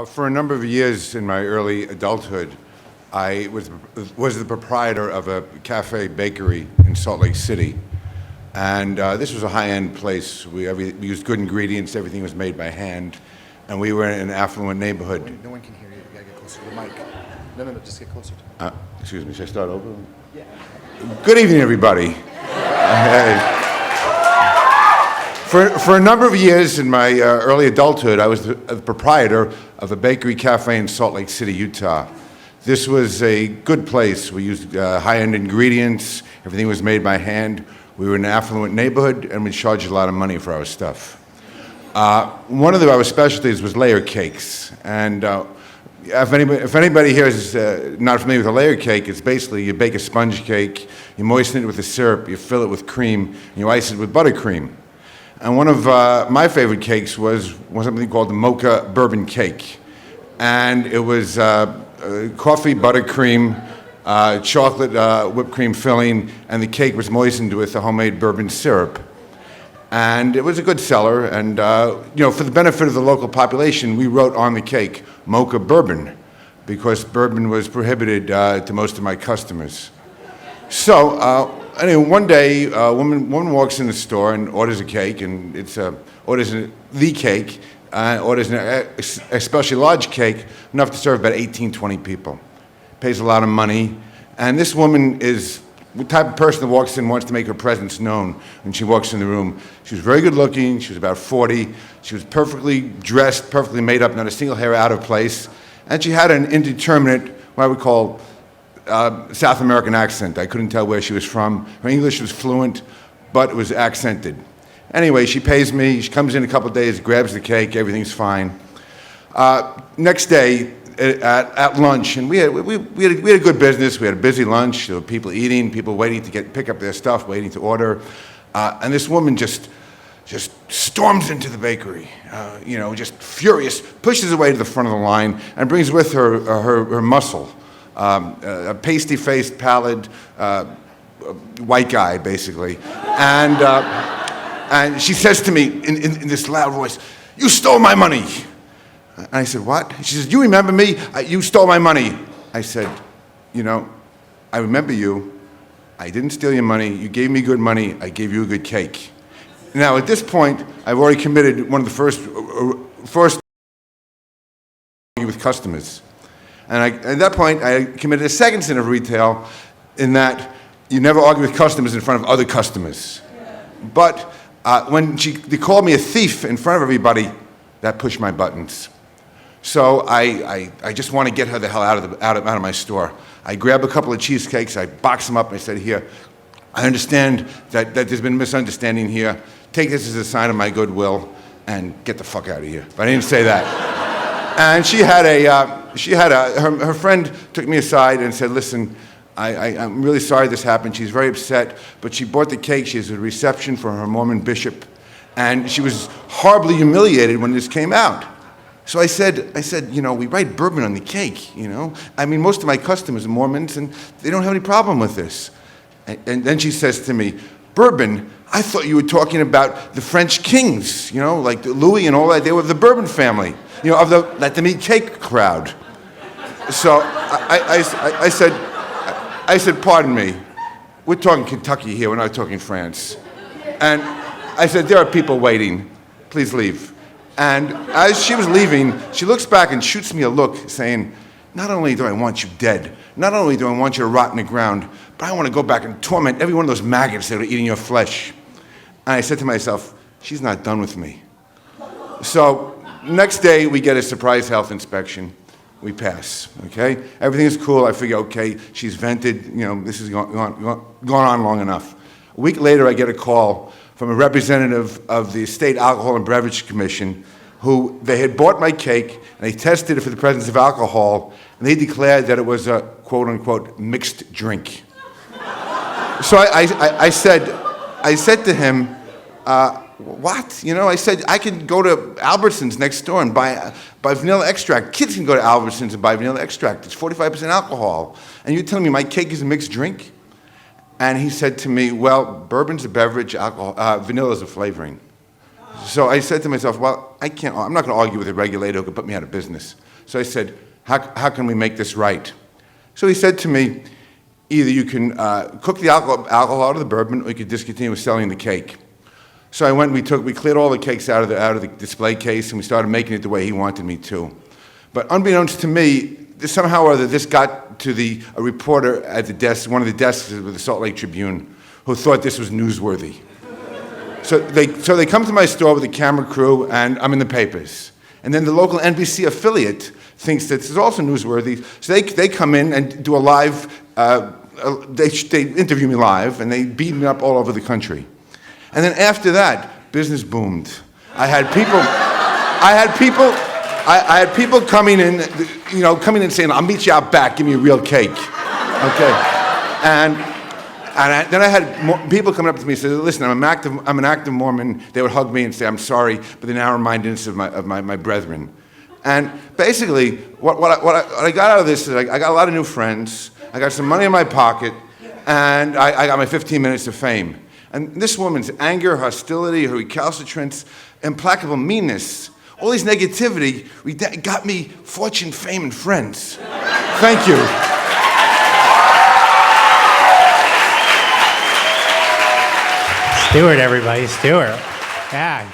For a number of years in my early adulthood, I was the proprietor of a cafe bakery in Salt Lake City. And this was a high-end place. We used good ingredients. Everything was made by hand. And we were in an affluent neighborhood. No one can hear you. You gotta get closer to the mic. No, just get closer to it. Excuse me, should I start over? Yeah. Good evening, everybody. For a number of years in my early adulthood, I was the proprietor of a bakery cafe in Salt Lake City, Utah. This was a good place. We used high-end ingredients. Everything was made by hand. We were in an affluent neighborhood, and we charged a lot of money for our stuff. One of our specialties was layer cakes. And if anybody here is not familiar with a layer cake, it's basically you bake a sponge cake, you moisten it with a syrup, you fill it with cream, and you ice it with buttercream. And one of my favorite cakes was something called the mocha bourbon cake. And it was coffee, buttercream, chocolate whipped cream filling, and the cake was moistened with a homemade bourbon syrup. And it was a good seller, and for the benefit of the local population, we wrote on the cake, mocha bourbon, because bourbon was prohibited to most of my customers. So, anyway, one day, a woman walks in the store and orders a cake, and orders the cake, orders an especially large cake, enough to serve about 18, 20 people. Pays a lot of money, and this woman is the type of person that walks in and wants to make her presence known when she walks in the room. She was very good looking, she was about 40, she was perfectly dressed, perfectly made up, not a single hair out of place, and she had an indeterminate, what I would call, South American accent. I couldn't tell where she was from. Her English was fluent, but it was accented. Anyway, she pays me, she comes in a couple of days, grabs the cake, everything's fine. Next day, at lunch, and we had a good business. We had a busy lunch. There were people eating, people waiting to pick up their stuff, waiting to order, and this woman just storms into the bakery, just furious, pushes her way to the front of the line, and brings with her her muscle, a pasty-faced, pallid white guy, basically, and she says to me in this loud voice, "You stole my money." And I said, "What?" She says, "You remember me? You stole my money." I said, "I remember you. I didn't steal your money. You gave me good money. I gave you a good cake." Now, at this point, I've already committed one of the first with customers. And at that point, I committed a second sin of retail in that you never argue with customers in front of other customers. But when they called me a thief in front of everybody, that pushed my buttons. So I just want to get her the hell out of my store. I grab a couple of cheesecakes, I box them up, and I said, "Here, I understand that there's been a misunderstanding here. Take this as a sign of my goodwill and get the fuck out of here." But I didn't say that. And her friend took me aside and said, "Listen, I'm really sorry this happened. She's very upset, but she bought the cake. She has a reception for her Mormon bishop, and she was horribly humiliated when this came out." So I said, we write bourbon on the cake, I mean, most of my customers are Mormons, and they don't have any problem with this. And then she says to me, "Bourbon? I thought you were talking about the French kings, like Louis and all that. They were the Bourbon family, of the let them eat cake crowd." So I said, "Pardon me, we're talking Kentucky here, we're not talking France." And I said, "There are people waiting, please leave." And as she was leaving, she looks back and shoots me a look saying, "Not only do I want you dead, not only do I want you to rot in the ground, but I want to go back and torment every one of those maggots that are eating your flesh." And I said to myself, she's not done with me. So next day, we get a surprise health inspection. We pass, okay? Everything is cool. I figure, okay, she's vented. This has gone on long enough. A week later, I get a call from a representative of the State Alcohol and Beverage Commission, who they had bought my cake, and they tested it for the presence of alcohol, and they declared that it was a quote-unquote mixed drink. So I said to him, "What?" I said, "I can go to Albertsons next door and buy vanilla extract. Kids can go to Albertsons and buy vanilla extract. It's 45% alcohol. And you're telling me my cake is a mixed drink?" And he said to me, "Well, bourbon's a beverage, vanilla is a flavoring." So I said to myself, well, I'm not going to argue with a regulator who could put me out of business. So I said, how can we make this right? So he said to me, either you can cook the alcohol out of the bourbon, or you could discontinue selling the cake. So I went, we cleared all the cakes out of the display case, and we started making it the way he wanted me to. But unbeknownst to me, somehow or other, this got to a reporter at the desk, one of the desks with the Salt Lake Tribune, who thought this was newsworthy. So they come to my store with a camera crew, and I'm in the papers. And then the local NBC affiliate thinks that this is also newsworthy, so they come in and do a live, they interview me live, and they beat me up all over the country. And then after that, business boomed. I had people coming in saying, "I'll meet you out back. Give me a real cake." Okay, then I had people coming up to me and say, "Listen, I'm an active Mormon." They would hug me and say, "I'm sorry, but they now remind us of my brethren." And basically, what I got out of this is I got a lot of new friends. I got some money in my pocket, and I got my 15 minutes of fame. And this woman's anger, hostility, her recalcitrance, implacable meanness, all this negativity got me fortune, fame, and friends. Thank you. Stuart, everybody, Stuart. Yeah.